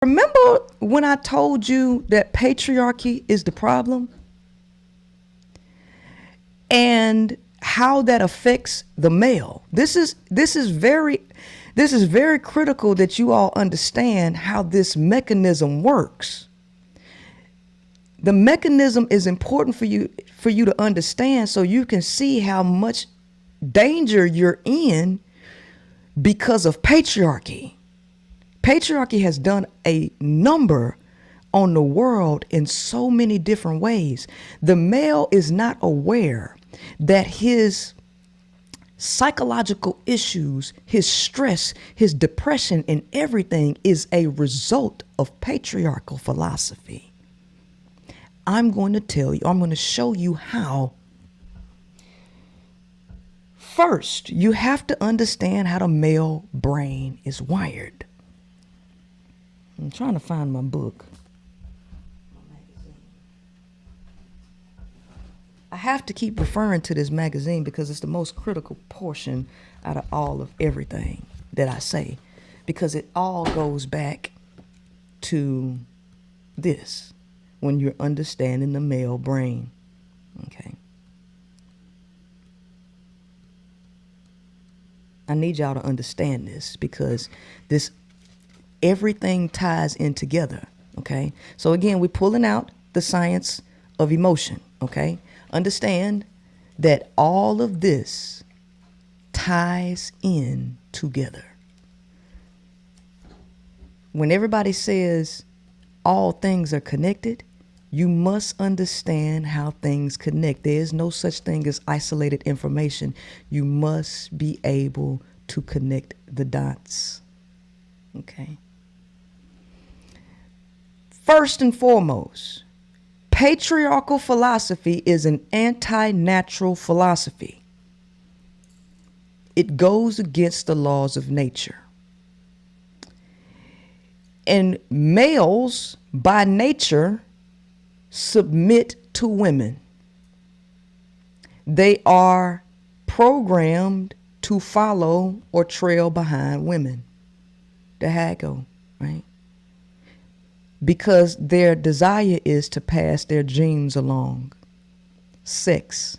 Remember when I told you that patriarchy is the problem and how that affects the male? This is very critical that you all understand how this mechanism works. The mechanism is important for you to understand so you can see how much danger you're in because of patriarchy. Patriarchy has done a number on the world in so many different ways. The male is not aware that his psychological issues, his stress, his depression, and everything is a result of patriarchal philosophy. I'm going to show you how. First, you have to understand how the male brain is wired. I'm trying to find my book. I have to keep referring to this magazine because it's the most critical portion out of all of everything that I say, because it all goes back to this when you're understanding the male brain. Okay. I need y'all to understand this because everything ties in together. Okay. So again, we're pulling out the science of emotion. Okay. Understand that all of this ties in together. When everybody says all things are connected, you must understand how things connect. There is no such thing as isolated information. You must be able to connect the dots. Okay. First and foremost, patriarchal philosophy is an anti-natural philosophy. It goes against the laws of nature. And males, by nature, submit to women. They are programmed to follow or trail behind women. That's how it go, right? Because their desire is to pass their genes along. Sex.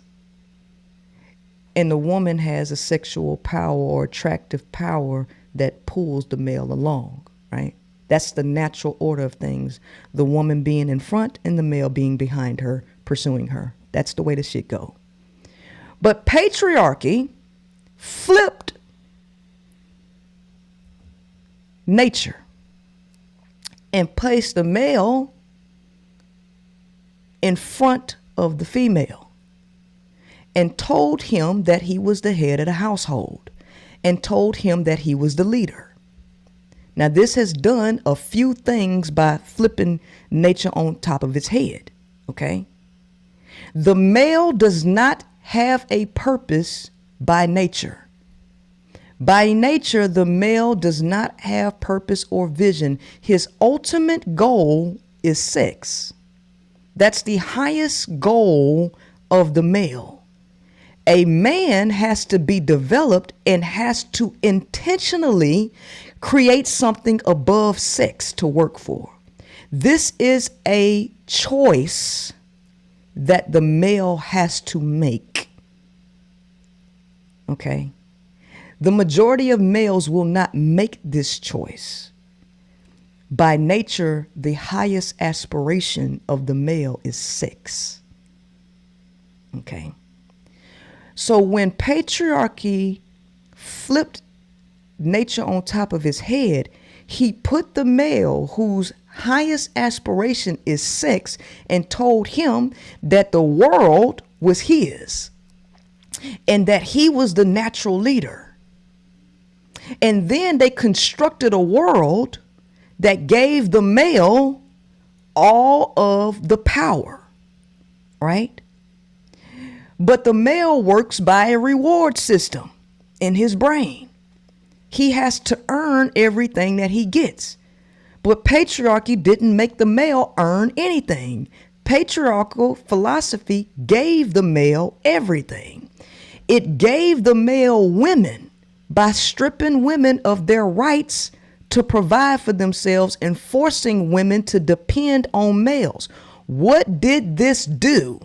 And the woman has a sexual power or attractive power that pulls the male along, right? That's the natural order of things. The woman being in front and the male being behind her, pursuing her. That's the way the shit go. But patriarchy flipped nature and placed the male in front of the female and told him that he was the head of the household and told him that he was the leader. Now, this has done a few things by flipping nature on top of its head, okay? The male does not have a purpose by nature. By nature, the male does not have purpose or vision. His ultimate goal is sex. That's the highest goal of the male. A man has to be developed and has to intentionally create something above sex to work for. This is a choice that the male has to make. Okay? The majority of males will not make this choice. By nature, the highest aspiration of the male is sex. Okay? So when patriarchy flipped nature on top of his head, he put the male whose highest aspiration is sex and told him that the world was his and that he was the natural leader. And then they constructed a world that gave the male all of the power, right? But the male works by a reward system in his brain. He has to earn everything that he gets. But patriarchy didn't make the male earn anything. Patriarchal philosophy gave the male everything. It gave the male women by stripping women of their rights to provide for themselves and forcing women to depend on males. What did this do?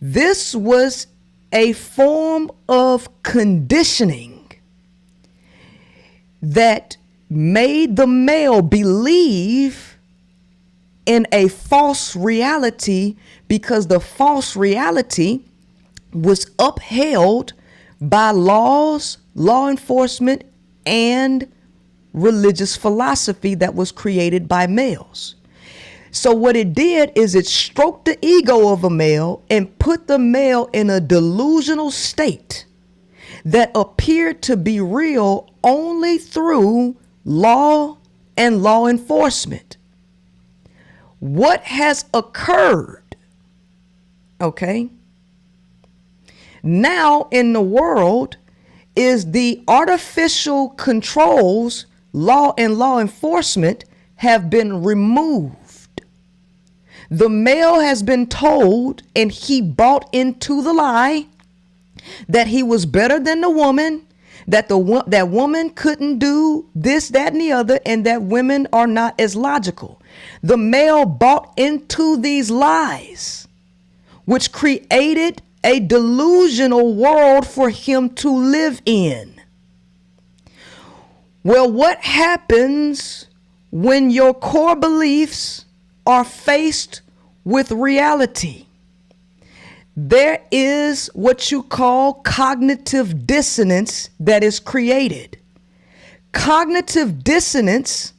This was a form of conditioning that made the male believe in a false reality, because the false reality was upheld by laws, law enforcement, and religious philosophy that was created by males. So what it did is it stroked the ego of a male and put the male in a delusional state that appeared to be real only through law and law enforcement. What has occurred, okay, now in the world is the artificial controls, law and law enforcement have been removed. The male has been told, and he bought into the lie, that he was better than the woman, that that woman couldn't do this, that, and the other, and that women are not as logical. The male bought into these lies, which created a delusional world for him to live in. Well, what happens when your core beliefs are faced with reality? There is what you call cognitive dissonance that is created. Cognitive dissonance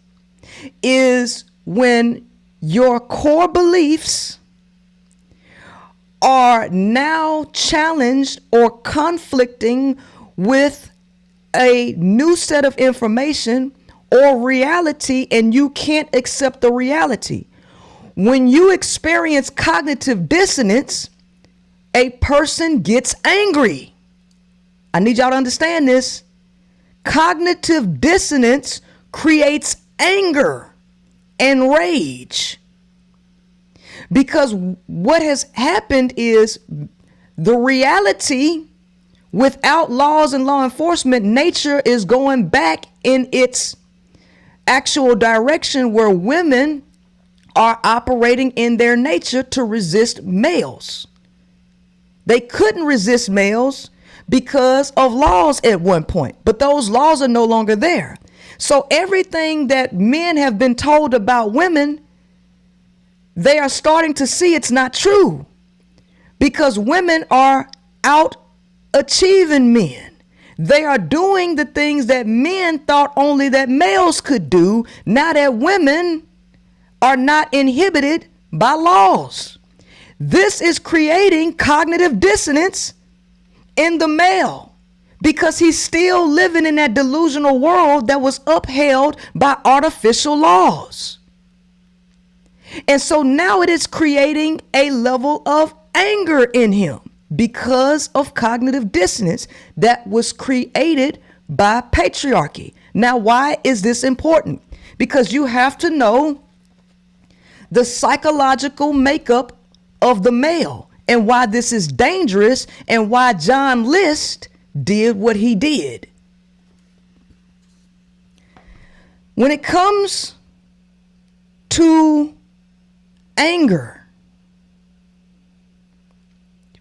is when your core beliefs are now challenged or conflicting with a new set of information or reality, and you can't accept the reality. When you experience cognitive dissonance, a person gets angry. I need y'all to understand this. Cognitive dissonance creates anger and rage. Because what has happened is the reality, without laws and law enforcement, nature is going back in its actual direction, where women are operating in their nature to resist males. They couldn't resist males because of laws at one point, but those laws are no longer there. So everything that men have been told about women, they are starting to see it's not true, because women are out achieving men. They are doing the things that men thought only that males could do, now that women are not inhibited by laws. This is creating cognitive dissonance in the male, because he's still living in that delusional world that was upheld by artificial laws. And so now it is creating a level of anger in him because of cognitive dissonance that was created by patriarchy. Now, why is this important? Because you have to know the psychological makeup of the male and why this is dangerous and why John List did what he did. When it comes to anger,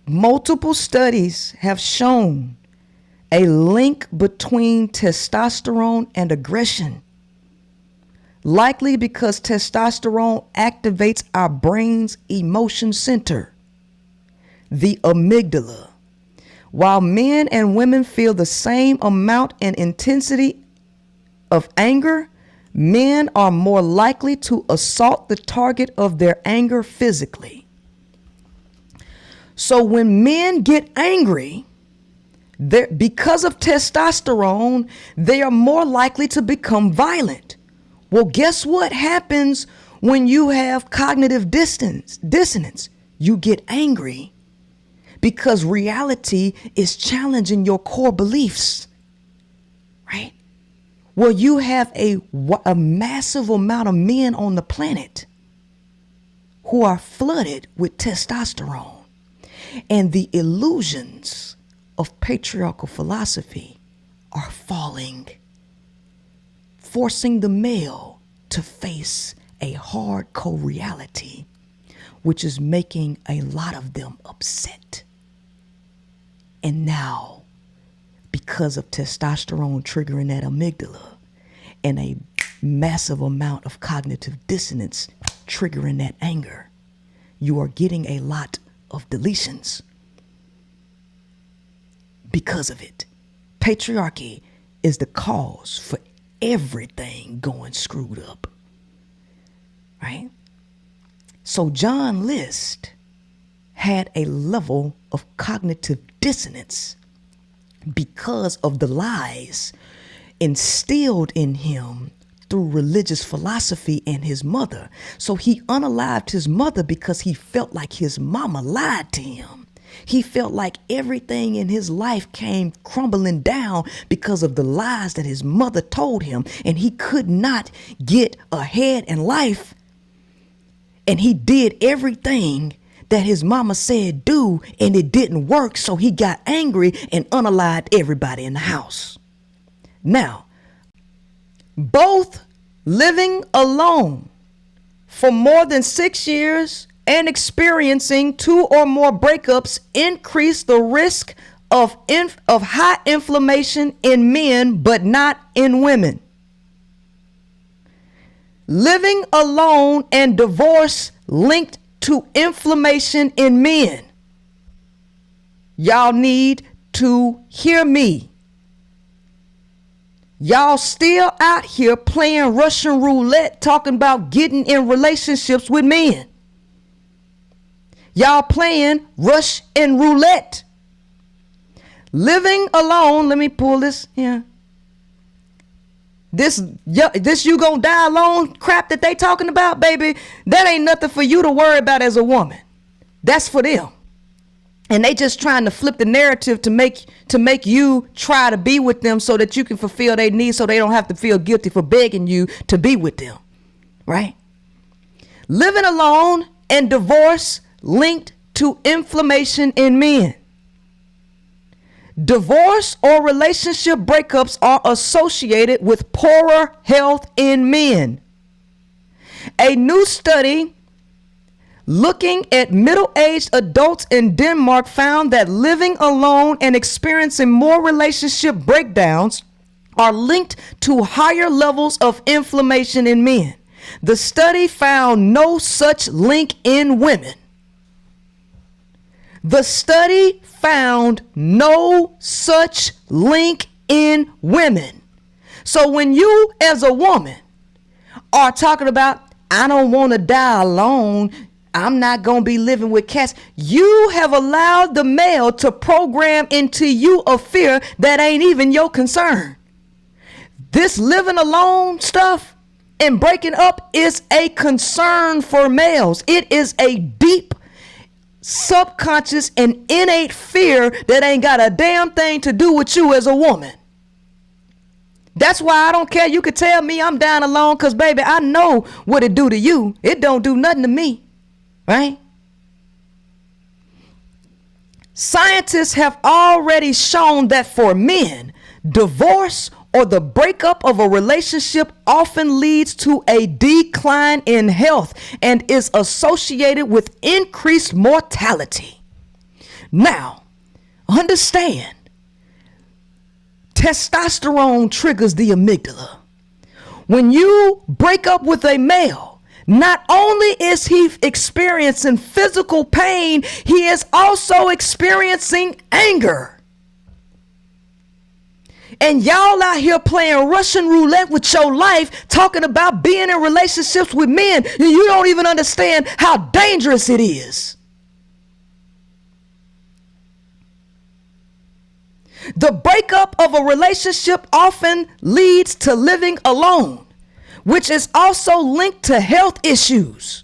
multiple studies have shown a link between testosterone and aggression, likely because testosterone activates our brain's emotion center, the amygdala. While men and women feel the same amount and intensity of anger, men are more likely to assault the target of their anger physically. So when men get angry, because of testosterone, they are more likely to become violent. Well, guess what happens when you have cognitive dissonance? You get angry because reality is challenging your core beliefs, right? Well, you have a massive amount of men on the planet who are flooded with testosterone, and the illusions of patriarchal philosophy are falling forcing the male to face a hardcore reality, which is making a lot of them upset. And now, because of testosterone triggering that amygdala and a massive amount of cognitive dissonance triggering that anger, you are getting a lot of deletions because of it. Patriarchy is the cause for everything going screwed up, right? So John List had a level of cognitive dissonance because of the lies instilled in him through religious philosophy and his mother. So he unalived his mother because he felt like his mama lied to him. He felt like everything in his life came crumbling down because of the lies that his mother told him, and he could not get ahead in life. And he did everything that his mama said do, and it didn't work. So he got angry and unalived everybody in the house. Now, both living alone for more than 6 years and experiencing 2 or more breakups increase the risk of high inflammation in men, but not in women. Living alone and divorce linked to inflammation in men. Y'all need to hear me. Y'all still out here playing Russian roulette, talking about getting in relationships with men. Y'all playing Russian roulette. Living alone, let me pull this here. This you gonna die alone crap that they talking about, baby, that ain't nothing for you to worry about as a woman. That's for them. And they just trying to flip the narrative to make you try to be with them so that you can fulfill their needs, so they don't have to feel guilty for begging you to be with them, right? Living alone and divorce linked to inflammation in men. Divorce or relationship breakups are associated with poorer health in men. A new study looking at middle-aged adults in Denmark found that living alone and experiencing more relationship breakdowns are linked to higher levels of inflammation in men. The study found no such link in women. The study found no such link in women. So when you as a woman are talking about, I don't want to die alone, I'm not going to be living with cats, you have allowed the male to program into you a fear that ain't even your concern. This living alone stuff and breaking up is a concern for males. It is a deep subconscious and innate fear that ain't got a damn thing to do with you as a woman. That's why I don't care. You could tell me I'm down alone, because baby, I know what it do to you. It don't do nothing to me, right? Scientists have already shown that for men, divorce or the breakup of a relationship often leads to a decline in health and is associated with increased mortality. Now, understand, testosterone triggers the amygdala. When you break up with a male, not only is he experiencing physical pain, he is also experiencing anger. And y'all out here playing Russian roulette with your life, talking about being in relationships with men. You don't even understand how dangerous it is. The breakup of a relationship often leads to living alone, which is also linked to health issues.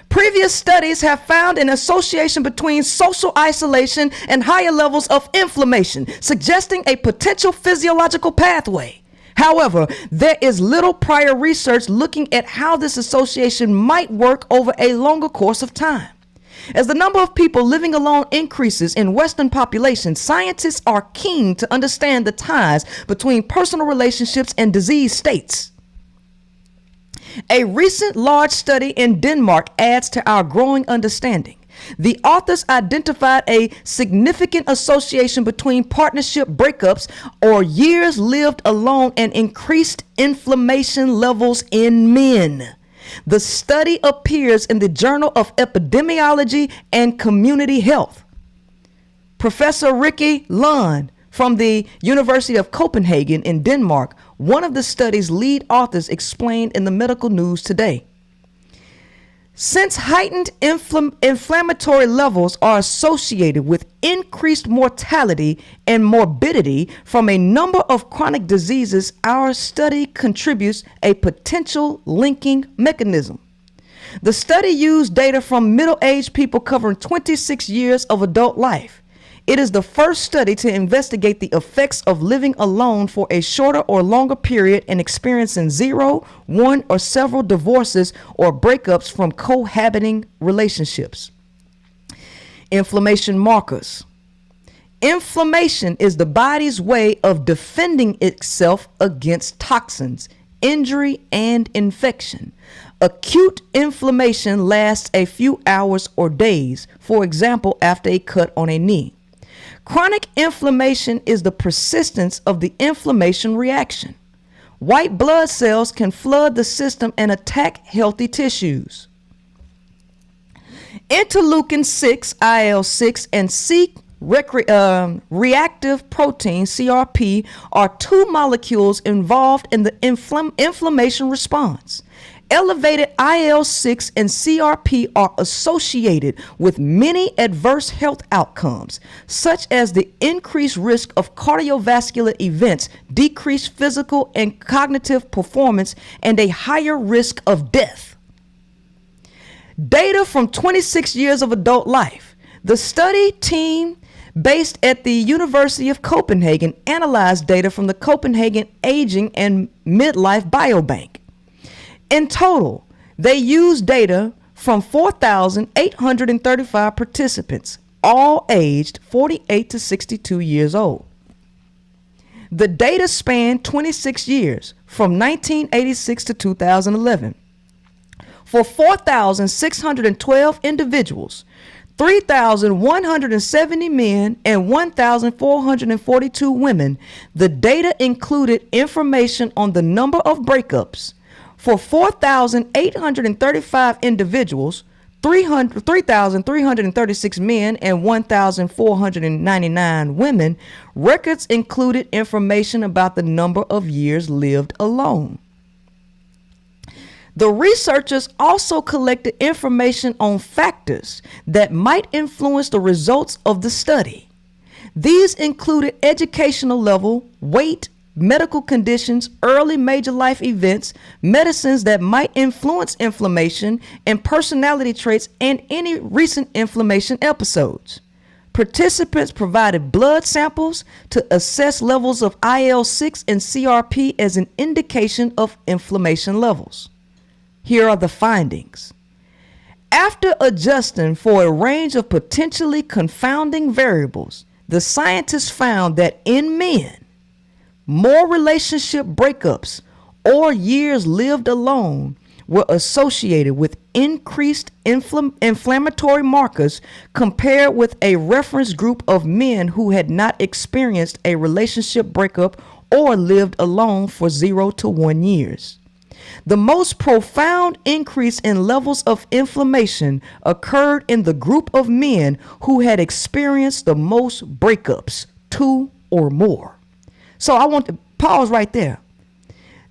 Previous studies have found an association between social isolation and higher levels of inflammation, suggesting a potential physiological pathway. However, there is little prior research looking at how this association might work over a longer course of time. As the number of people living alone increases in Western populations, scientists are keen to understand the ties between personal relationships and disease states. A recent large study in Denmark adds to our growing understanding. The authors identified a significant association between partnership breakups or years lived alone and increased inflammation levels in men. The study appears in the Journal of Epidemiology and Community Health. Professor Rikke Lund from the University of Copenhagen in Denmark, one of the study's lead authors, explained in the Medical News Today. Since heightened inflammatory levels are associated with increased mortality and morbidity from a number of chronic diseases, our study contributes a potential linking mechanism. The study used data from middle-aged people covering 26 years of adult life. It is the first study to investigate the effects of living alone for a shorter or longer period and experiencing 0, 1, or several divorces or breakups from cohabiting relationships. Inflammation markers. Inflammation is the body's way of defending itself against toxins, injury, and infection. Acute inflammation lasts a few hours or days, for example, after a cut on a knee. Chronic inflammation is the persistence of the inflammation reaction. White blood cells can flood the system and attack healthy tissues. Interleukin 6, IL-6, and C-reactive protein, CRP, are two molecules involved in the inflammation response. Elevated IL-6 and CRP are associated with many adverse health outcomes, such as the increased risk of cardiovascular events, decreased physical and cognitive performance, and a higher risk of death. Data from 26 years of adult life. The study team based at the University of Copenhagen analyzed data from the Copenhagen Aging and Midlife Biobank. In total, they used data from 4,835 participants, all aged 48 to 62 years old. The data spanned 26 years, from 1986 to 2011. For 4,612 individuals, 3,170 men and 1,442 women, the data included information on the number of breakups. For 4,835 individuals, 3,336 men and 1,499 women, records included information about the number of years lived alone. The researchers also collected information on factors that might influence the results of the study. These included educational level, weight, medical conditions, early major life events, medicines that might influence inflammation, and personality traits, and any recent inflammation episodes. Participants provided blood samples to assess levels of IL-6 and CRP as an indication of inflammation levels. Here are the findings. After adjusting for a range of potentially confounding variables, the scientists found that in men, more relationship breakups or years lived alone were associated with increased inflammatory markers compared with a reference group of men who had not experienced a relationship breakup or lived alone for 0 to 1 years. The most profound increase in levels of inflammation occurred in the group of men who had experienced the most breakups, 2 or more. So I want to pause right there.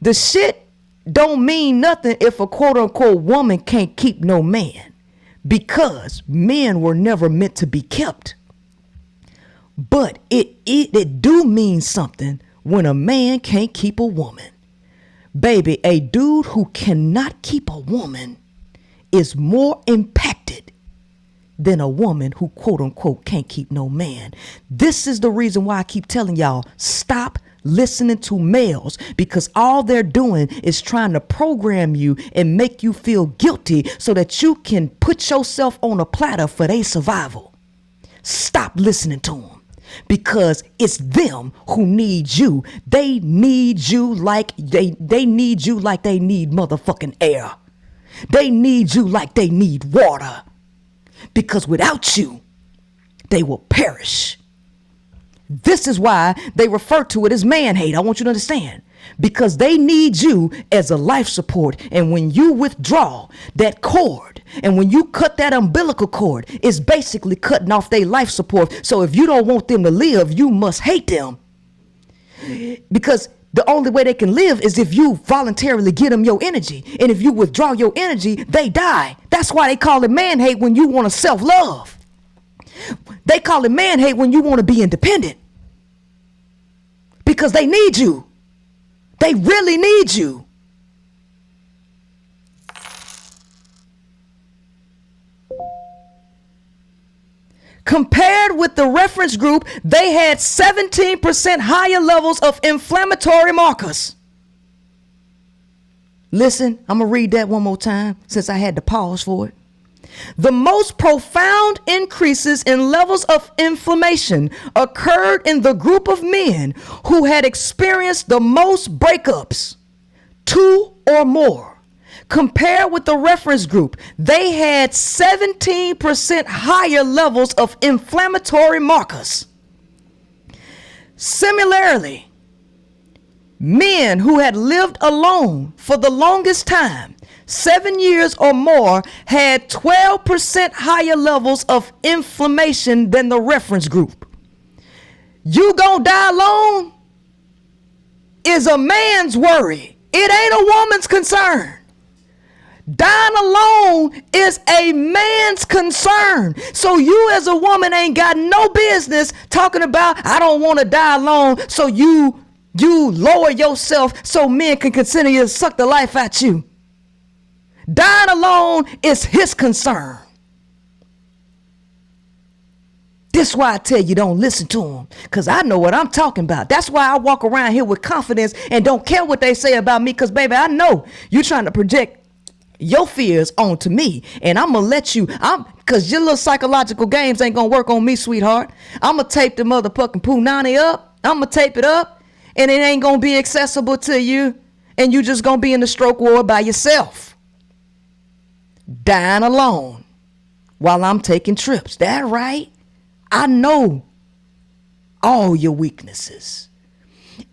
The shit don't mean nothing if a quote unquote woman can't keep no man, because men were never meant to be kept. But it do mean something when a man can't keep a woman. Baby, a dude who cannot keep a woman is more impacted than a woman who quote unquote can't keep no man. This is the reason why I keep telling y'all, stop listening to males, because all they're doing is trying to program you and make you feel guilty so that you can put yourself on a platter for their survival. Stop listening to them, because it's them who need you. They need you like they need you like they need motherfucking air. They need you like they need water, because without you, they will perish. This is why they refer to it as man hate. I want you to understand, because they need you as a life support. And when you withdraw that cord, and when you cut that umbilical cord, it's basically cutting off their life support. So if you don't want them to live, you must hate them, because the only way they can live is if you voluntarily give them your energy. And if you withdraw your energy, they die. That's why they call it man hate when you want to self-love. They call it man hate when you want to be independent, because they need you. They really need you. Compared with the reference group, they had 17% higher levels of inflammatory markers. Listen, I'm going to read that one more time since I had to pause for it. The most profound increases in levels of inflammation occurred in the group of men who had experienced the most breakups, 2 or more. Compared with the reference group, they had 17% higher levels of inflammatory markers. Similarly, men who had lived alone for the longest time, 7 years or more, had 12% higher levels of inflammation than the reference group. You gonna die alone is a man's worry. It ain't a woman's concern. Dying alone is a man's concern. So you as a woman ain't got no business talking about, I don't want to die alone. So you lower yourself so men can consider you to suck the life out you. Dying alone is his concern. This is why I tell you don't listen to him, because I know what I'm talking about. That's why I walk around here with confidence and don't care what they say about me, because baby, I know you're trying to project your fears onto me, and I'm gonna let you, because your little psychological games ain't gonna work on me, sweetheart. I'm gonna tape the motherfucking punani up. I'm gonna tape it up, and it ain't gonna be accessible to you, and you just gonna be in the stroke ward by yourself, dying alone while I'm taking trips. That right? I know all your weaknesses,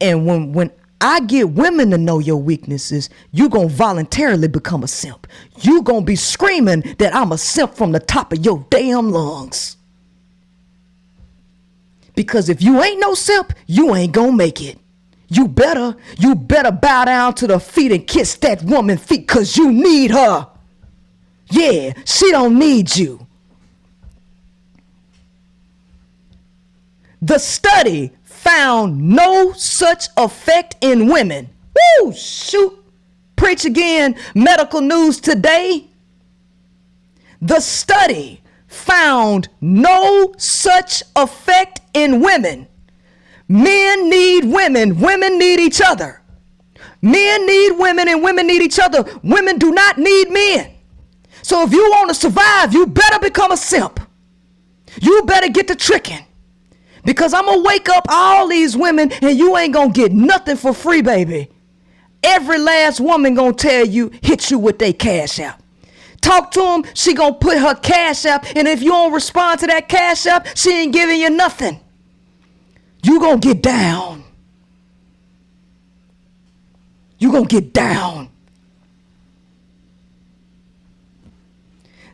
and when I get women to know your weaknesses, you gonna voluntarily become a simp. You gonna be screaming that I'm a simp from the top of your damn lungs. Because if you ain't no simp, you ain't gonna make it. You better bow down to the feet and kiss that woman's feet, cause you need her. Yeah, she don't need you. The study found no such effect in women. Woo, shoot. Preach again, medical news today. The study found no such effect in women. Men need women. Women need each other. Men need women and women need each other. Women do not need men. So if you want to survive, you better become a simp. You better get to tricking. Because I'm going to wake up all these women and you ain't going to get nothing for free, baby. Every last woman going to tell you, hit you with their cash app. Talk to them, she going to put her cash app, and if you don't respond to that cash app, she ain't giving you nothing. You going to get down. You going to get down.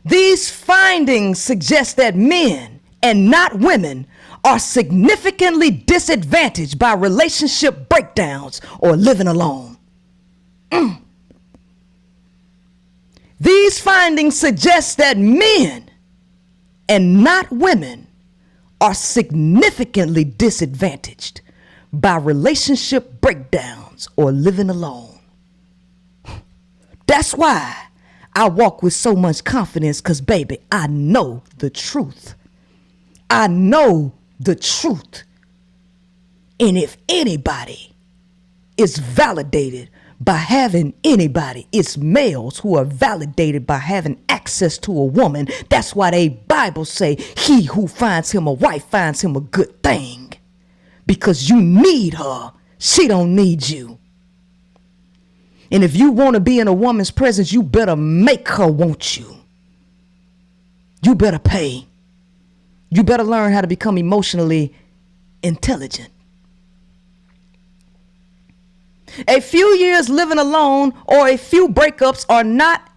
These findings suggest that men and not women are significantly disadvantaged by relationship breakdowns or living alone. These findings suggest that men and not women are significantly disadvantaged by relationship breakdowns or living alone. That's why I walk with so much confidence, because baby, I know the truth. I know the truth. And if anybody is validated by having anybody, it's males who are validated by having access to a woman. That's why they Bible say, he who finds him a wife finds him a good thing. Because you need her. She don't need you. And if you want to be in a woman's presence, you better make her want you. You better pay. You better learn how to become emotionally intelligent. A few years living alone or a few breakups are not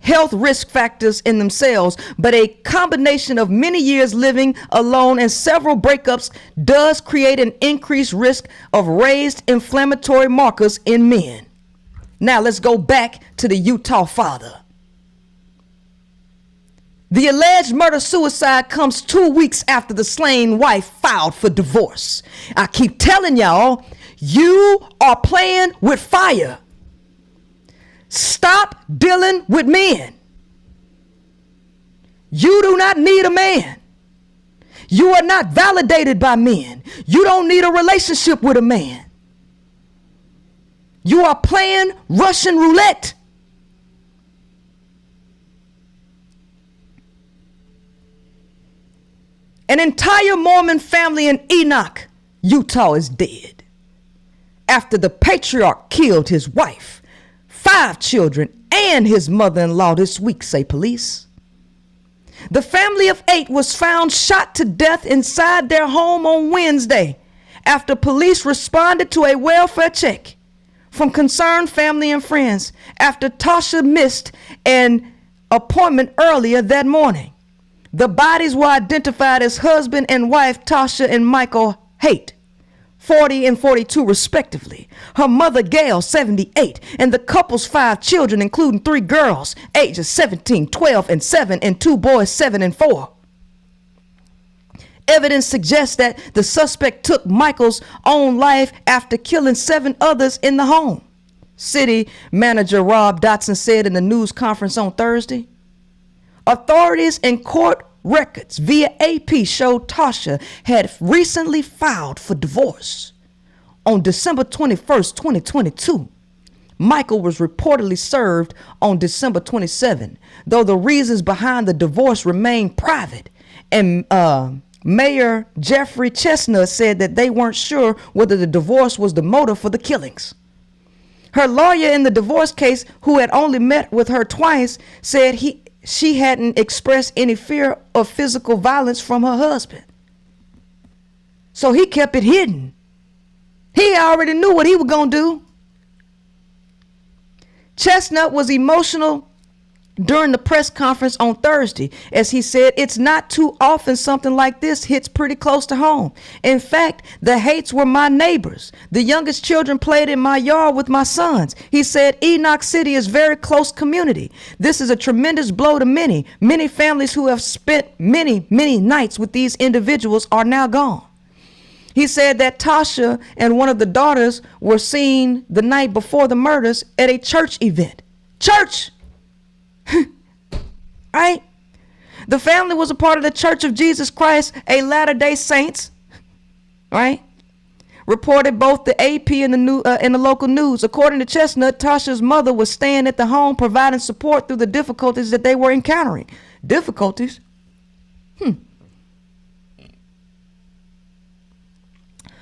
health risk factors in themselves, but a combination of many years living alone and several breakups does create an increased risk of raised inflammatory markers in men. Now let's go back to the Utah father. The alleged murder-suicide comes 2 weeks after the slain wife filed for divorce. I keep telling y'all, you are playing with fire. Stop dealing with men. You do not need a man. You are not validated by men. You don't need a relationship with a man. You are playing Russian roulette. An entire Mormon family in Enoch, Utah is dead after the patriarch killed his wife, 5 children, and his mother-in-law this week, say police. The family of 8 was found shot to death inside their home on Wednesday after police responded to a welfare check from concerned family and friends after Tasha missed an appointment earlier that morning. The bodies were identified as husband and wife Tasha and Michael Haight, 40 and 42 respectively, her mother Gail, 78, and the couple's 5 children, including 3 girls ages 17, 12, and 7, and 2 boys 7 and 4. Evidence suggests that the suspect took Michael's own life after killing 7 others in the home. City manager Rob Dotson said in the news conference on Thursday. Authorities and court records via AP showed Tasha had recently filed for divorce. On December 21st, 2022, Michael was reportedly served on December 27, though the reasons behind the divorce remain private, and Mayor Jeffrey Chestnut said that they weren't sure whether the divorce was the motive for the killings. Her lawyer in the divorce case, who had only met with her twice, said she hadn't expressed any fear of physical violence from her husband. So he kept it hidden. He already knew what he was going to do. Chestnut was emotional during the press conference on Thursday, as he said, it's not too often something like this hits pretty close to home. In fact, the Haights were my neighbors. The youngest children played in my yard with my sons. He said, Enoch City is very close community. This is a tremendous blow to many. Many families who have spent many, many nights with these individuals are now gone. He said that Tasha and one of the daughters were seen the night before the murders at a church event. Church! Right? The family was a part of the Church of Jesus Christ, a Latter-day Saints, right? Reported both the AP and the local news. According to Chestnut, Tasha's mother was staying at the home, providing support through the difficulties that they were encountering. Difficulties?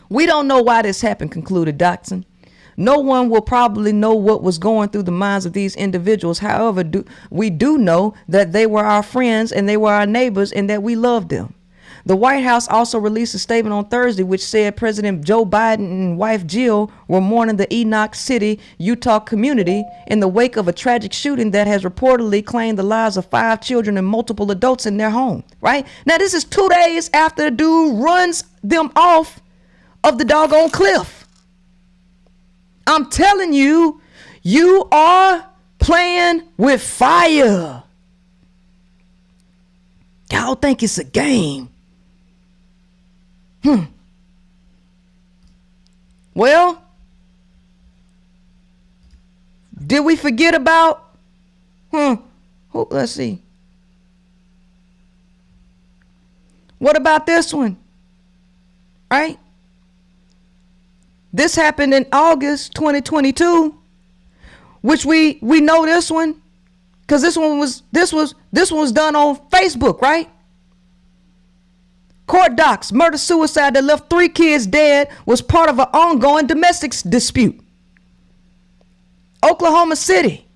We don't know why this happened, concluded Dotson. No one will probably know what was going through the minds of these individuals. However, we do know that they were our friends and they were our neighbors and that we loved them. The White House also released a statement on Thursday which said President Joe Biden and wife Jill were mourning the Enoch City, Utah community in the wake of a tragic shooting that has reportedly claimed the lives of 5 children and multiple adults in their home. Right? Now, this is 2 days after the dude runs them off of the doggone cliff. I'm telling you, you are playing with fire. Y'all think it's a game. Well, did we forget about, let's see. What about this one? Right? This happened in August 2022, which we know this one because this one was done on Facebook, right? Court docs: murder suicide that left 3 kids dead was part of an ongoing domestic dispute. Oklahoma City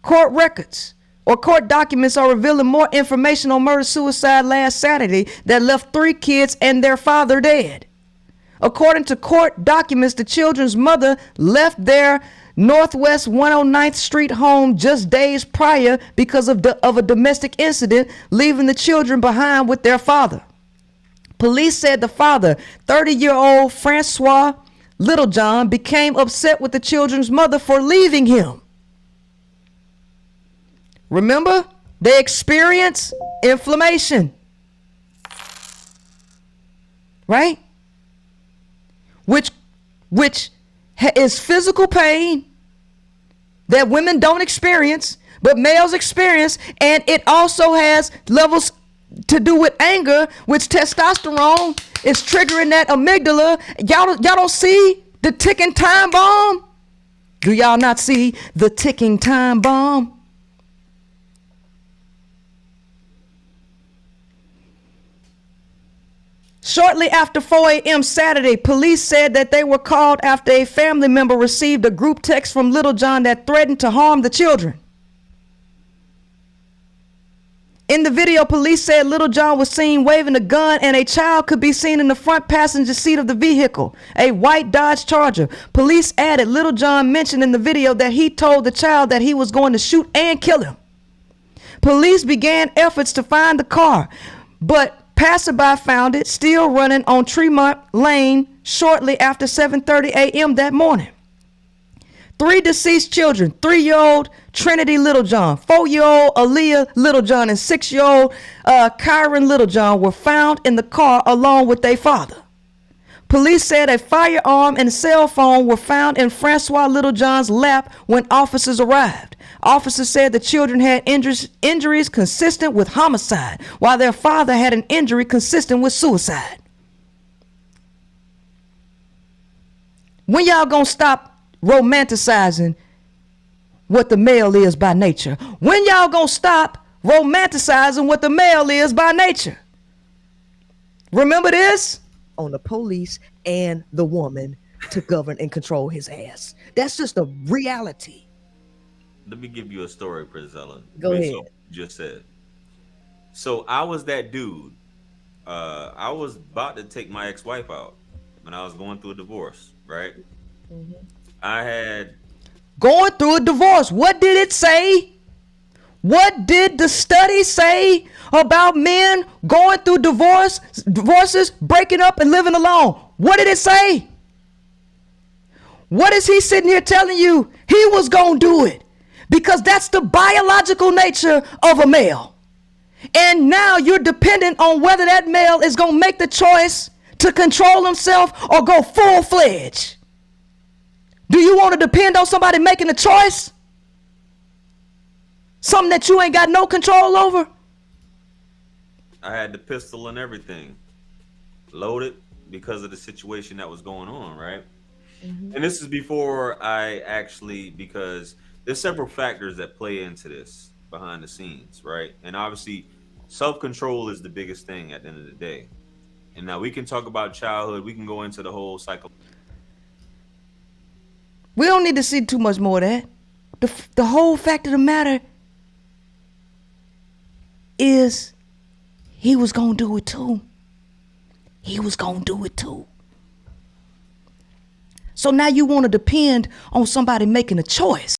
court records or court documents are revealing more information on murder suicide last Saturday that left 3 kids and their father dead. According to court documents, the children's mother left their Northwest 109th Street home just days prior because of a domestic incident, leaving the children behind with their father. Police said the father, 30-year-old Francois Littlejohn, became upset with the children's mother for leaving him. Remember, they experience inflammation, right? Which is physical pain that women don't experience, but males experience, and it also has levels to do with anger, which testosterone is triggering that amygdala. Y'all don't see the ticking time bomb? Do y'all not see the ticking time bomb? Shortly after 4 a.m. Saturday, police said that they were called after a family member received a group text from Littlejohn that threatened to harm the children. In the video, police said Littlejohn was seen waving a gun and a child could be seen in the front passenger seat of the vehicle, a white Dodge Charger. Police added Littlejohn mentioned in the video that he told the child that he was going to shoot and kill him. Police began efforts to find the car, but passerby found it still running on Tremont Lane shortly after 7:30 a.m. that morning. 3 deceased children, 3-year-old Trinity Littlejohn, 4-year-old Aaliyah Littlejohn, and 6-year-old Kyron Littlejohn were found in the car along with their father. Police said a firearm and cell phone were found in Francois Littlejohn's lap when officers arrived. Officers said the children had injuries consistent with homicide, while their father had an injury consistent with suicide. When y'all gonna stop romanticizing what the male is by nature? When y'all gonna stop romanticizing what the male is by nature? Remember this? On the police and the woman to govern and control his ass. That's just a reality. Let me give you a story, Priscilla. Go ahead. You just said. So I was that dude. I was about to take my ex-wife out when I was going through a divorce, right? Mm-hmm. I had going through a divorce. What did it say? What did the study say about men going through divorces, breaking up and living alone? What did it say? What is he sitting here telling you? He was going to do it because that's the biological nature of a male. And now you're dependent on whether that male is going to make the choice to control himself or go full-fledged. Do you want to depend on somebody making a choice? Something that you ain't got no control over? I had the pistol and everything loaded because of the situation that was going on, right? Mm-hmm. And this is before I actually, because there's several factors that play into this behind the scenes, right? And obviously, self-control is the biggest thing at the end of the day. And now we can talk about childhood. We can go into the whole cycle. We don't need to see too much more of that. The whole fact of the matter is he was going to do it too. He was going to do it too. So now you want to depend on somebody making a choice.